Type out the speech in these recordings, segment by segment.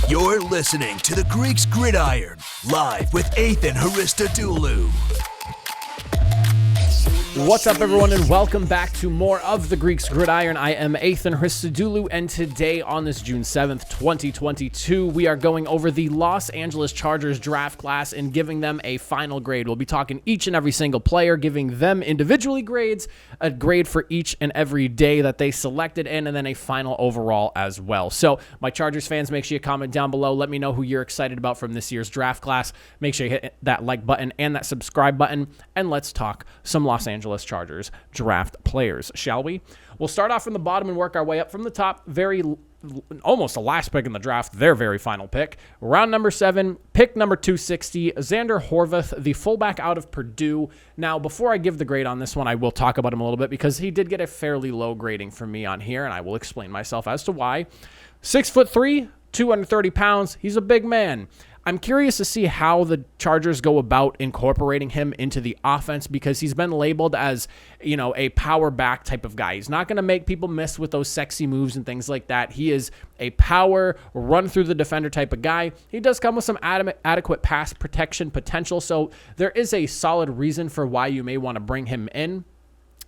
You're listening to the Greeks Gridiron, live with Ethan Haristodoulou. What's up, everyone, and welcome back to more of the Greeks Gridiron. I am Ethan Haristodoulou, and today on this June 7th, 2022, we are going over the Los Angeles Chargers draft class and giving them a final grade. We'll be talking each and every single player, giving them individually grades, a grade for each and every day that they selected in, and then a final overall as well. So, my Chargers fans, make sure you comment down below. Let me know who you're excited about from this year's draft class. Make sure you hit that like button and that subscribe button, and let's talk some Los Angeles Chargers draft players, shall we? We'll start off from the bottom and work our way up from the top. Almost the last pick in the draft, their very final pick. Round number 7, pick number 260, Zander Horvath, the fullback out of Purdue. Now, before I give the grade on this one, I will talk about him a little bit because he did get a fairly low grading from me on here, and I will explain myself as to why. 6'3", 230 pounds. He's a big man. I'm curious to see how the Chargers go about incorporating him into the offense because he's been labeled as, a power back type of guy. He's not going to make people miss with those sexy moves and things like that. He is a power, run through the defender type of guy. He does come with some adequate pass protection potential, so there is a solid reason for why you may want to bring him in.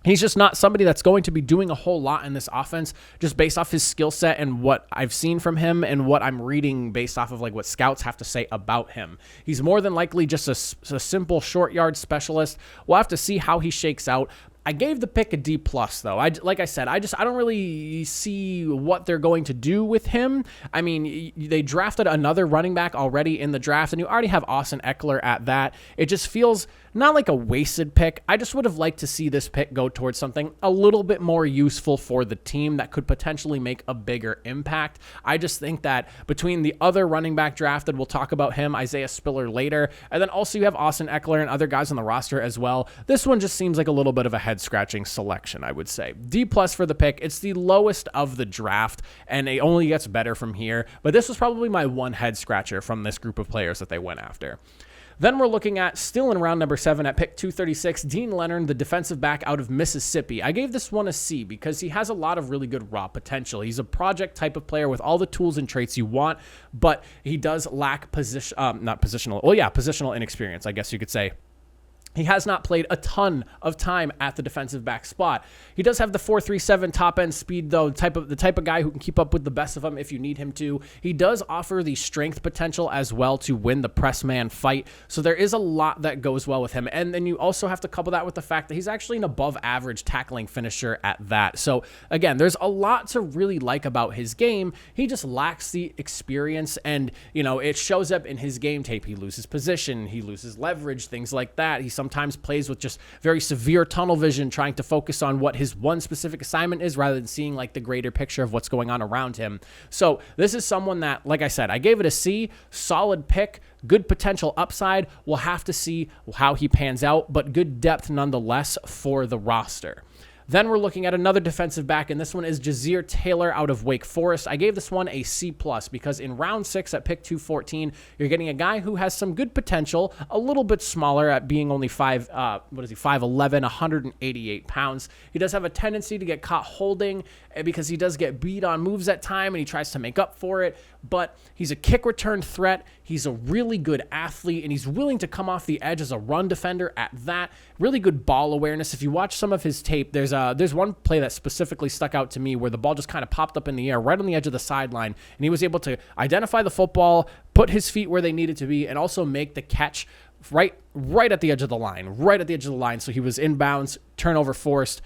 He's just not somebody that's going to be doing a whole lot in this offense just based off his skill set and what I've seen from him and what I'm reading based off of like what scouts have to say about him. He's more than likely just a simple short yard specialist. We'll have to see how he shakes out. I gave the pick a D+, though. Like I said, I don't really see what they're going to do with him. I mean, they drafted another running back already in the draft, and you already have Austin Eckler at that. It just feels not like a wasted pick. I just would have liked to see this pick go towards something a little bit more useful for the team that could potentially make a bigger impact. I just think that between the other running back drafted, we'll talk about him, Isaiah Spiller, later, and then also you have Austin Eckler and other guys on the roster as well. This one just seems like a little bit of a head-scratching selection, I would say. D+ for the pick. It's the lowest of the draft, and it only gets better from here, but this was probably my one head-scratcher from this group of players that they went after. Then we're looking at, still in round number 7 at pick 236, Dean Leonard, the defensive back out of Mississippi. I gave this one a C because he has a lot of really good raw potential. He's a project type of player with all the tools and traits you want, but he does lack positional inexperience, I guess you could say. He has not played a ton of time at the defensive back spot. He does have the 4.37 top end speed, though, the type of guy who can keep up with the best of them if you need him to. He does offer the strength potential as well to win the press man fight. So there is a lot that goes well with him. And then you also have to couple that with the fact that he's actually an above average tackling finisher at that. So again, there's a lot to really like about his game. He just lacks the experience, and it shows up in his game tape. He loses position, he loses leverage, things like that. He sometimes plays with just very severe tunnel vision, trying to focus on what his one specific assignment is rather than seeing like the greater picture of what's going on around him. So this is someone that, like I said, I gave it a C, solid pick, good potential upside. We'll have to see how he pans out, but good depth nonetheless for the roster. Then we're looking at another defensive back, and this one is Jazier Taylor out of Wake Forest. I gave this one a C+ because in round 6 at pick 214, you're getting a guy who has some good potential, a little bit smaller at being only 5'11", 188 pounds. He does have a tendency to get caught holding because he does get beat on moves at time, and he tries to make up for it, but he's a kick return threat. He's a really good athlete, and he's willing to come off the edge as a run defender at that. Really good ball awareness. If you watch some of his tape, there's one play that specifically stuck out to me where the ball just kind of popped up in the air right on the edge of the sideline, and he was able to identify the football, put his feet where they needed to be, and also make the catch right at the edge of the line. So he was inbounds, turnover forced,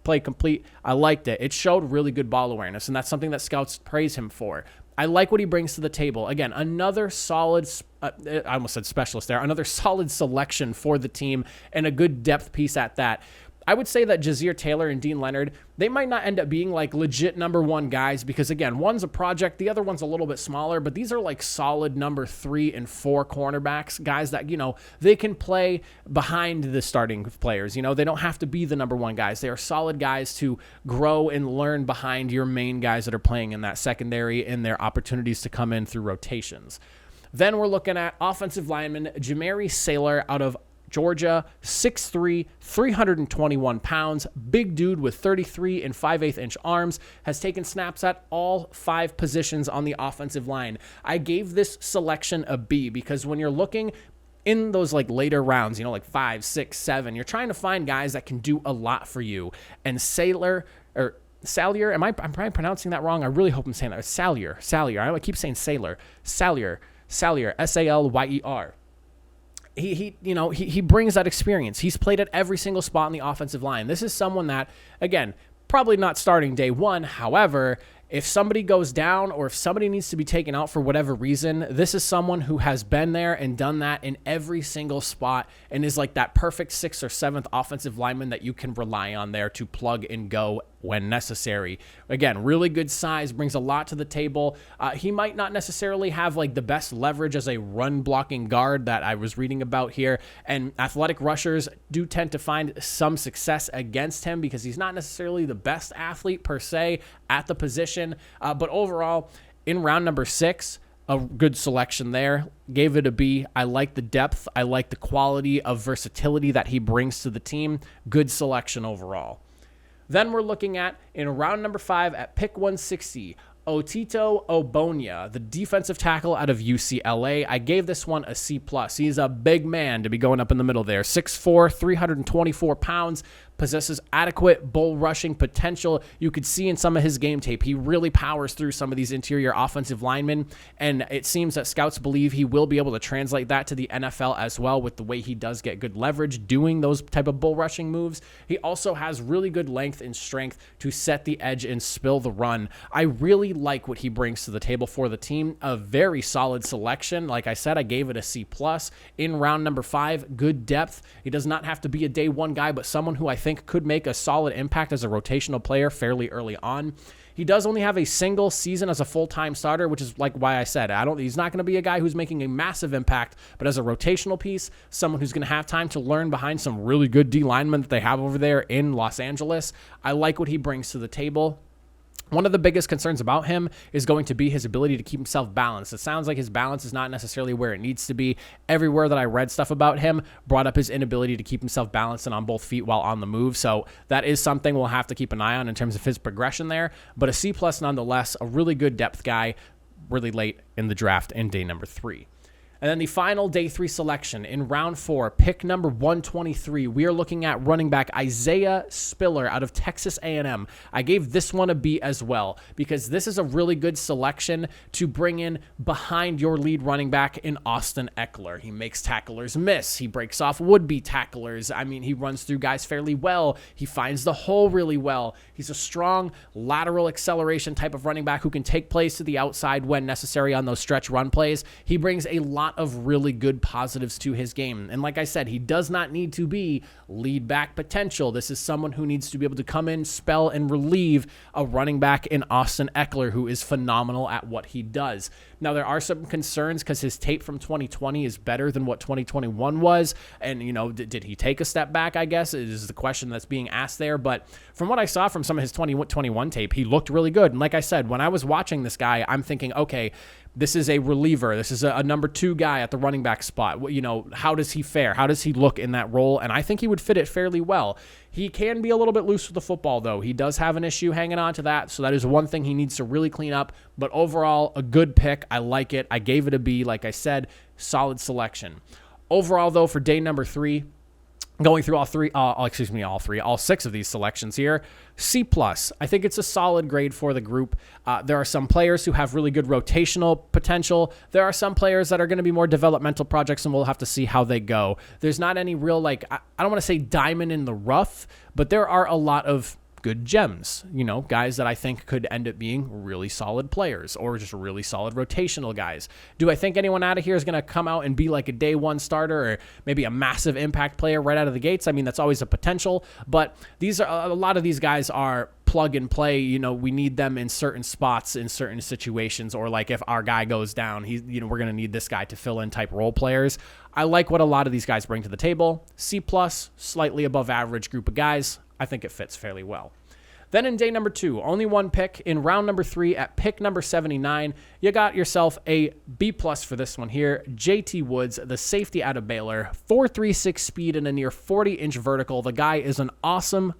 play complete. I liked it. It showed really good ball awareness, and that's something that scouts praise him for. I like what he brings to the table. Again, another solid, I almost said specialist there, another solid selection for the team and a good depth piece at that. I would say that Jazier Taylor and Dean Leonard, they might not end up being like legit number 1 guys because, again, one's a project, the other one's a little bit smaller, but these are like solid number 3 and 4 cornerbacks, guys that, they can play behind the starting players. They don't have to be the number 1 guys. They are solid guys to grow and learn behind your main guys that are playing in that secondary and their opportunities to come in through rotations. Then we're looking at offensive lineman Jamari Sailor out of Georgia, 6'3", 321 pounds, big dude with 33 and 5/8 inch arms, has taken snaps at all 5 positions on the offensive line. I gave this selection a B because when you're looking in those like later rounds, like 5, 6, 7, you're trying to find guys that can do a lot for you. And Salyer, I'm probably pronouncing that wrong. I really hope I'm saying that. Salyer. I keep saying Sailor. Salyer, Salyer. He brings that experience. He's played at every single spot on the offensive line. This is someone that, again, probably not starting day one. However, if somebody goes down or if somebody needs to be taken out for whatever reason, this is someone who has been there and done that in every single spot and is like that perfect 6th or 7th offensive lineman that you can rely on there to plug and go when necessary. Again, really good size, brings a lot to the table. He might not necessarily have like the best leverage as a run blocking guard that I was reading about here, and athletic rushers do tend to find some success against him because he's not necessarily the best athlete per se at the position, but overall in round number 6, a good selection there. Gave it a B. I like the depth. I like the quality of versatility that he brings to the team. Good selection overall. Then we're looking at, in round number 5 at pick 160, Otito Ogbonnia, the defensive tackle out of UCLA. I gave this one a C+. He's a big man to be going up in the middle there. 6'4", 324 pounds, possesses adequate bull rushing potential. You could see in some of his game tape, he really powers through some of these interior offensive linemen, and it seems that scouts believe he will be able to translate that to the NFL as well with the way he does get good leverage doing those type of bull rushing moves. He also has really good length and strength to set the edge and spill the run. I really like what he brings to the table for the team. A very solid selection. Like I said, I gave it a C+. In round number 5, good depth. He does not have to be a day one guy, but someone who I think could make a solid impact as a rotational player fairly early on. He does only have a single season as a full-time starter, which is like why I said he's not going to be a guy who's making a massive impact, but as a rotational piece, someone who's going to have time to learn behind some really good D linemen that they have over there in Los Angeles. I like what he brings to the table. One of the biggest concerns about him is going to be his ability to keep himself balanced. It sounds like his balance is not necessarily where it needs to be. Everywhere that I read stuff about him brought up his inability to keep himself balanced and on both feet while on the move. So that is something we'll have to keep an eye on in terms of his progression there. But a C+ nonetheless, a really good depth guy, really late in the draft in day number 3. And then the final day 3 selection in round 4, pick number 123, we are looking at running back Isaiah Spiller out of Texas A&M. I gave this one a B as well because this is a really good selection to bring in behind your lead running back in Austin Eckler. He makes tacklers miss. He breaks off would-be tacklers. I mean, he runs through guys fairly well. He finds the hole really well. He's a strong lateral acceleration type of running back who can take plays to the outside when necessary on those stretch run plays. He brings a lot of really good positives to his game. And like I said, he does not need to be lead back potential. This is someone who needs to be able to come in, spell, and relieve a running back in Austin Eckler, who is phenomenal at what he does. Now, there are some concerns because his tape from 2020 is better than what 2021 was. And, did he take a step back, I guess, is the question that's being asked there. But from what I saw from some of his 2021 tape, he looked really good. And like I said, when I was watching this guy, I'm thinking, okay, this is a reliever. This is a number 2 guy at the running back spot. How does he fare? How does he look in that role? And I think he would fit it fairly well. He can be a little bit loose with the football, though. He does have an issue hanging on to that, so that is one thing he needs to really clean up. But overall, a good pick. I like it. I gave it a B. Like I said, solid selection. Overall, though, for day number 3, going through all 6 of these selections here, C+. I think it's a solid grade for the group. There are some players who have really good rotational potential. There are some players that are going to be more developmental projects, and we'll have to see how they go. There's not any real, I don't want to say diamond in the rough, but there are a lot of good gems, guys that I think could end up being really solid players or just really solid rotational guys. Do I think anyone out of here is going to come out and be like a day one starter or maybe a massive impact player right out of the gates? I mean, that's always a potential, but a lot of these guys are plug and play. We need them in certain spots in certain situations, or like if our guy goes down, we're going to need this guy to fill in type role players. I like what a lot of these guys bring to the table. C+, slightly above average group of guys. I think it fits fairly well. Then in day number 2, only one pick. In round number 3 at pick number 79, you got yourself a B+ for this one here. JT Woods, the safety out of Baylor, 4.36 speed and a near 40-inch vertical. The guy is an awesome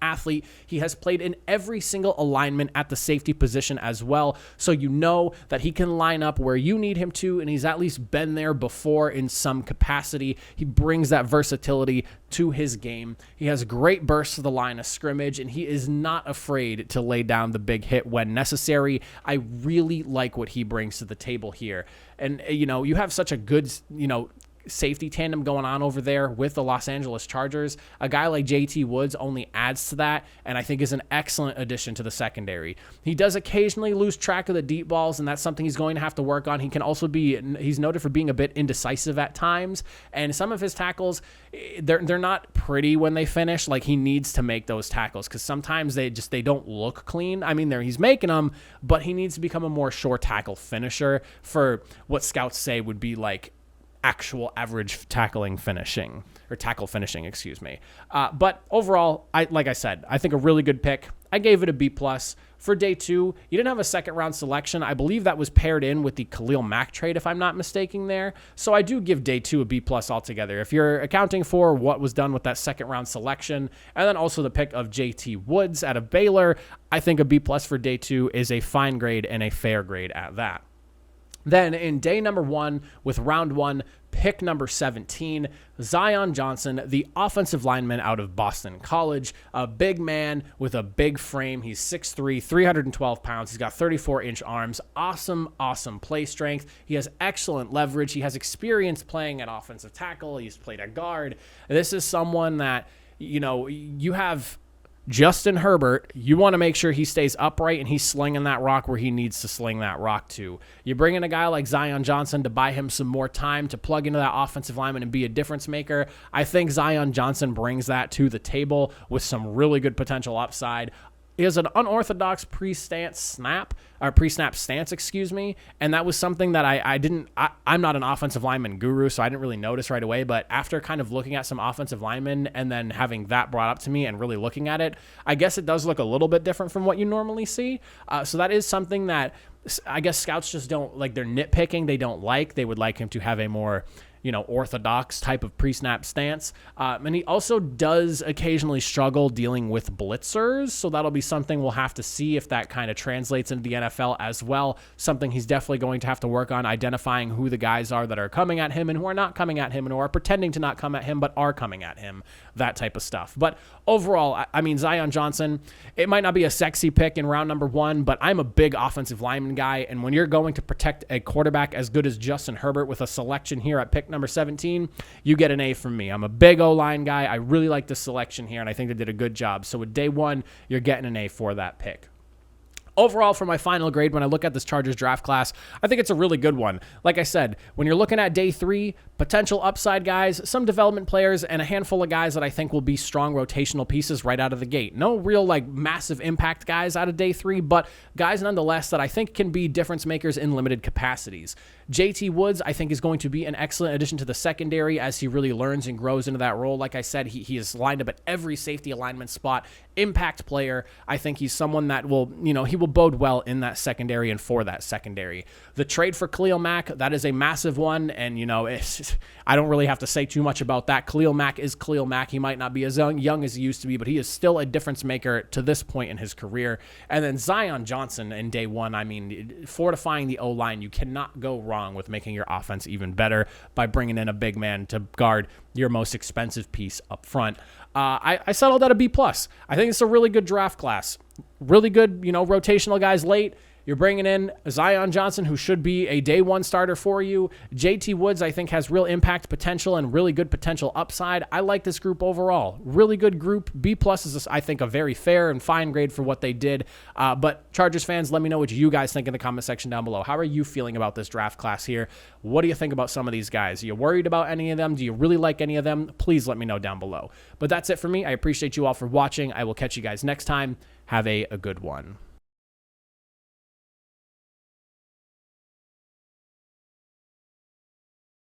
athlete. He has played in every single alignment at the safety position as well, so you know that he can line up where you need him to, and he's at least been there before in some capacity. He brings that versatility to his game. He has great bursts to the line of scrimmage, and he is not afraid to lay down the big hit when necessary. I really like what he brings to the table here. And, you have such a good, safety tandem going on over there with the Los Angeles Chargers. A guy like JT Woods only adds to that, and I think is an excellent addition to the secondary. He does occasionally lose track of the deep balls, and that's something he's going to have to work on. He can also he's noted for being a bit indecisive at times, and some of his tackles, they're not pretty when they finish. Like, he needs to make those tackles, because sometimes they don't look clean. I mean, he's making them, but he needs to become a more sure tackle finisher for what scouts say would be like actual average tackle finishing, excuse me. But overall, like I said, I think a really good pick. I gave it a B+. For day 2, you didn't have a second round selection. I believe that was paired in with the Khalil Mack trade, if I'm not mistaken there. So I do give day 2 a B+ altogether. If you're accounting for what was done with that second round selection, and then also the pick of JT Woods out of Baylor, I think a B+ for day 2 is a fine grade and a fair grade at that. Then in day number 1 with round 1, pick number 17, Zion Johnson, the offensive lineman out of Boston College, a big man with a big frame. He's 6'3", 312 pounds. He's got 34-inch arms. Awesome play strength. He has excellent leverage. He has experience playing at offensive tackle. He's played at guard. This is someone that, you have Justin Herbert, you want to make sure he stays upright and he's slinging that rock where he needs to sling that rock to. You bring in a guy like Zion Johnson to buy him some more time to plug into that offensive lineman and be a difference maker. I think Zion Johnson brings that to the table with some really good potential upside. He has an unorthodox pre-snap stance, and that was something that I'm not an offensive lineman guru, so I didn't really notice right away, but after kind of looking at some offensive linemen and then having that brought up to me and really looking at it, I guess it does look a little bit different from what you normally see. So that is something that I guess scouts just don't like. They're nitpicking. They don't like. They would like him to have a more orthodox type of pre-snap stance. And he also does occasionally struggle dealing with blitzers, so that'll be something we'll have to see if that kind of translates into the NFL as well. Something he's definitely going to have to work on, identifying who the guys are that are coming at him and who are not coming at him and who are pretending to not come at him but are coming at him, that type of stuff. But overall, I mean, Zion Johnson, it might not be a sexy pick in round number 1, but I'm a big offensive lineman guy, and when you're going to protect a quarterback as good as Justin Herbert with a selection here at pick number 17, you get an A from me. I'm a big O-line guy. I really like this selection here, and I think they did a good job. So with day 1, you're getting an A for that pick. Overall, for my final grade, when I look at this Chargers draft class, I think it's a really good one. Like I said, when you're looking at day 3, potential upside guys, some development players, and a handful of guys that I think will be strong rotational pieces right out of the gate. No real massive impact guys out of day 3, but guys nonetheless that I think can be difference makers in limited capacities. JT Woods, I think, is going to be an excellent addition to the secondary as he really learns and grows into that role. Like I said, he is lined up at every safety alignment spot. Impact player. I think he's someone that will, he will bode well in that secondary and for that secondary. The trade for Khalil Mack, that is a massive one, and, I don't really have to say too much about that. Khalil Mack is Khalil Mack. He might not be as young as he used to be, but he is still a difference maker to this point in his career. And then Zion Johnson in day 1, I mean, fortifying the O-line, you cannot go wrong with making your offense even better by bringing in a big man to guard your most expensive piece up front. I settled at a B+. I think it's a really good draft class. Really good, rotational guys late. You're bringing in Zion Johnson, who should be a day 1 starter for you. JT Woods, I think, has real impact potential and really good potential upside. I like this group overall. Really good group. B+ is, I think, a very fair and fine grade for what they did. But Chargers fans, let me know what you guys think in the comment section down below. How are you feeling about this draft class here? What do you think about some of these guys? Are you worried about any of them? Do you really like any of them? Please let me know down below. But that's it for me. I appreciate you all for watching. I will catch you guys next time. Have a good one.